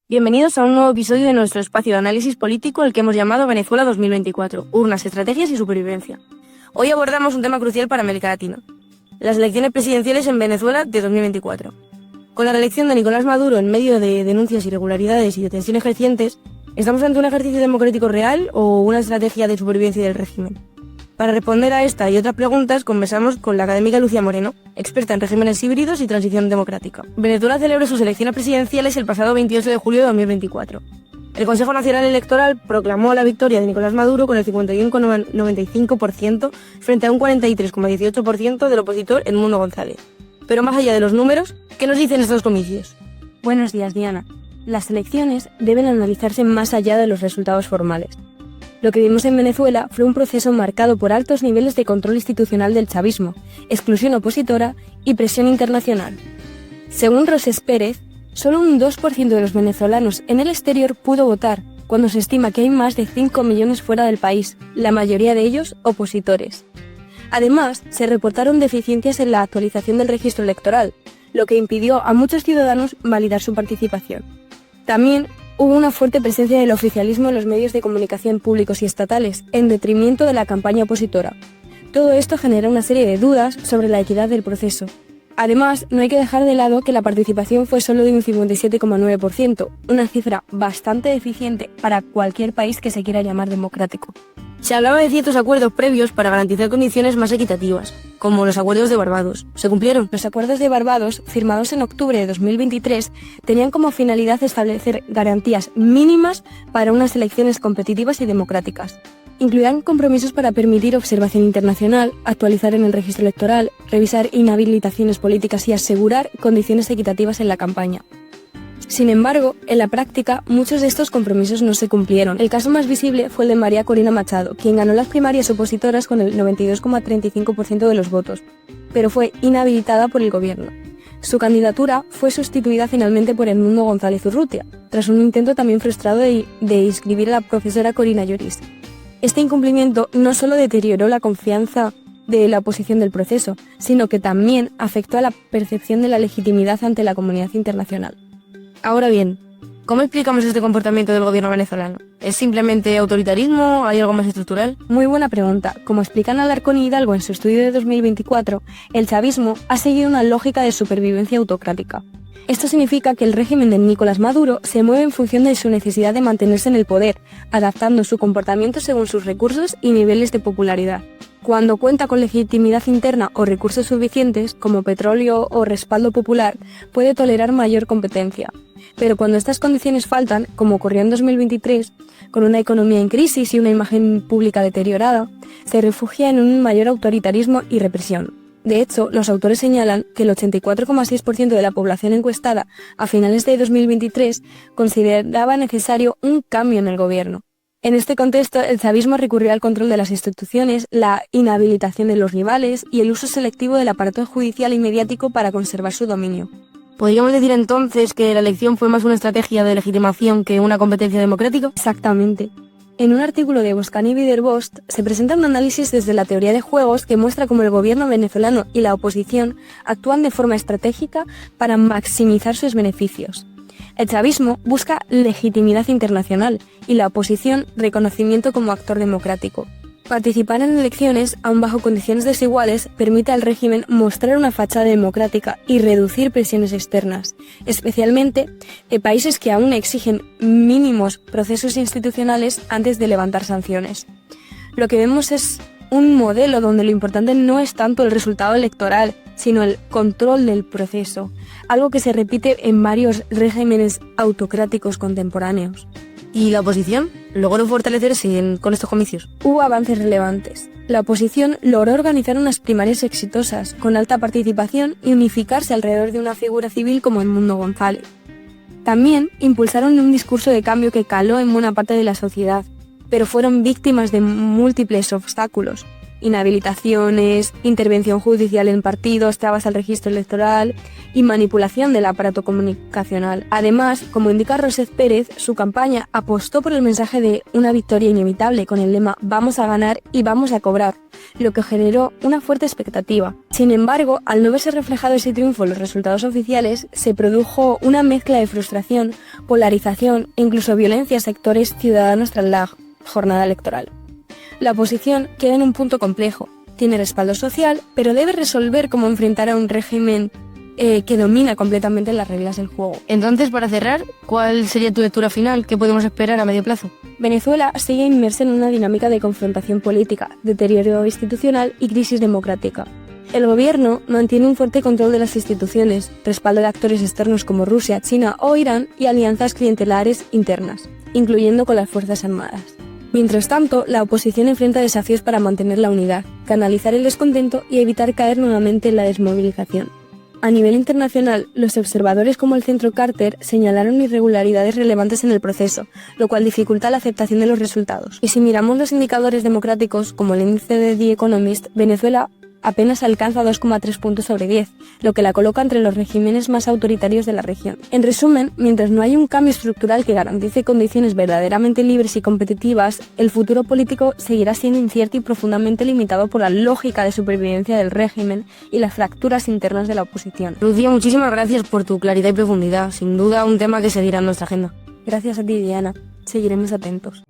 Bienvenidos a un nuevo episodio de nuestro espacio de análisis político, el que hemos llamado Venezuela 2024, urnas, estrategias y supervivencia. Hoy abordamos un tema crucial para América Latina, las elecciones presidenciales en Venezuela de 2024. Con la reelección de Nicolás Maduro en medio de denuncias, irregularidades y de tensiones crecientes, ¿estamos ante un ejercicio democrático real o una estrategia de supervivencia del régimen? Para responder a esta y otras preguntas, conversamos con la académica Lucía Moreno, experta en regímenes híbridos y transición democrática. Venezuela celebró sus elecciones presidenciales el pasado 28 de julio de 2024. El Consejo Nacional Electoral proclamó la victoria de Nicolás Maduro con el 51,95% frente a un 43,18% del opositor Edmundo González. Pero más allá de los números, ¿qué nos dicen estos comicios? Buenos días, Diana. Las elecciones deben analizarse más allá de los resultados formales. Lo que vimos en Venezuela fue un proceso marcado por altos niveles de control institucional del chavismo, exclusión opositora y presión internacional. Según Rosés Pérez, solo un 2% de los venezolanos en el exterior pudo votar, cuando se estima que hay más de 5 millones fuera del país, la mayoría de ellos opositores. Además, se reportaron deficiencias en la actualización del registro electoral, lo que impidió a muchos ciudadanos validar su participación. También hubo una fuerte presencia del oficialismo en los medios de comunicación públicos y estatales, en detrimento de la campaña opositora. Todo esto genera una serie de dudas sobre la equidad del proceso. Además, no hay que dejar de lado que la participación fue solo de un 57,9%, una cifra bastante deficiente para cualquier país que se quiera llamar democrático. Se hablaba de ciertos acuerdos previos para garantizar condiciones más equitativas, como los acuerdos de Barbados. ¿Se cumplieron? Los acuerdos de Barbados, firmados en octubre de 2023, tenían como finalidad establecer garantías mínimas para unas elecciones competitivas y democráticas. Incluían compromisos para permitir observación internacional, actualizar en el registro electoral, revisar inhabilitaciones políticas y asegurar condiciones equitativas en la campaña. Sin embargo, en la práctica, muchos de estos compromisos no se cumplieron. El caso más visible fue el de María Corina Machado, quien ganó las primarias opositoras con el 92,35% de los votos, pero fue inhabilitada por el gobierno. Su candidatura fue sustituida finalmente por Edmundo González Urrutia, tras un intento también frustrado de inscribir a la profesora Corina Lloris. Este incumplimiento no solo deterioró la confianza de la oposición del proceso, sino que también afectó a la percepción de la legitimidad ante la comunidad internacional. Ahora bien, ¿cómo explicamos este comportamiento del gobierno venezolano? ¿Es simplemente autoritarismo? ¿Hay algo más estructural? Muy buena pregunta. Como explican Alarcón y Hidalgo en su estudio de 2024, el chavismo ha seguido una lógica de supervivencia autocrática. Esto significa que el régimen de Nicolás Maduro se mueve en función de su necesidad de mantenerse en el poder, adaptando su comportamiento según sus recursos y niveles de popularidad. Cuando cuenta con legitimidad interna o recursos suficientes, como petróleo o respaldo popular, puede tolerar mayor competencia. Pero cuando estas condiciones faltan, como ocurrió en 2023, con una economía en crisis y una imagen pública deteriorada, se refugia en un mayor autoritarismo y represión. De hecho, los autores señalan que el 84,6% de la población encuestada a finales de 2023 consideraba necesario un cambio en el gobierno. En este contexto, el chavismo recurrió al control de las instituciones, la inhabilitación de los rivales y el uso selectivo del aparato judicial y mediático para conservar su dominio. ¿Podríamos decir entonces que la elección fue más una estrategia de legitimación que una competencia democrática? Exactamente. En un artículo de Boscán y Widerbost se presenta un análisis desde la teoría de juegos que muestra cómo el gobierno venezolano y la oposición actúan de forma estratégica para maximizar sus beneficios. El chavismo busca legitimidad internacional y la oposición reconocimiento como actor democrático. Participar en elecciones, aun bajo condiciones desiguales, permite al régimen mostrar una fachada democrática y reducir presiones externas, especialmente de países que aún exigen mínimos procesos institucionales antes de levantar sanciones. Lo que vemos es un modelo donde lo importante no es tanto el resultado electoral, sino el control del proceso, algo que se repite en varios regímenes autocráticos contemporáneos. ¿Y la oposición logró fortalecerse con estos comicios? Hubo avances relevantes. La oposición logró organizar unas primarias exitosas, con alta participación y unificarse alrededor de una figura civil como Edmundo González. También impulsaron un discurso de cambio que caló en buena parte de la sociedad, pero fueron víctimas de múltiples obstáculos: inhabilitaciones, intervención judicial en partidos, trabas al registro electoral y manipulación del aparato comunicacional. Además, como indica Rosés Pérez, su campaña apostó por el mensaje de una victoria inevitable con el lema "Vamos a ganar y vamos a cobrar", lo que generó una fuerte expectativa. Sin embargo, al no verse reflejado ese triunfo en los resultados oficiales, se produjo una mezcla de frustración, polarización e incluso violencia a sectores ciudadanos tras la jornada electoral. La oposición queda en un punto complejo, tiene respaldo social, pero debe resolver cómo enfrentar a un régimen que domina completamente las reglas del juego. Entonces, para cerrar, ¿cuál sería tu lectura final? ¿Qué podemos esperar a medio plazo? Venezuela sigue inmersa en una dinámica de confrontación política, deterioro institucional y crisis democrática. El gobierno mantiene un fuerte control de las instituciones, respaldo de actores externos como Rusia, China o Irán y alianzas clientelares internas, incluyendo con las Fuerzas Armadas. Mientras tanto, la oposición enfrenta desafíos para mantener la unidad, canalizar el descontento y evitar caer nuevamente en la desmovilización. A nivel internacional, los observadores como el Centro Carter señalaron irregularidades relevantes en el proceso, lo cual dificulta la aceptación de los resultados. Y si miramos los indicadores democráticos, como el índice de The Economist, Venezuela apenas alcanza 2,3 puntos sobre 10, lo que la coloca entre los regímenes más autoritarios de la región. En resumen, mientras no hay un cambio estructural que garantice condiciones verdaderamente libres y competitivas, el futuro político seguirá siendo incierto y profundamente limitado por la lógica de supervivencia del régimen y las fracturas internas de la oposición. Lucía, muchísimas gracias por tu claridad y profundidad. Sin duda, un tema que seguirá en nuestra agenda. Gracias a ti, Diana. Seguiremos atentos.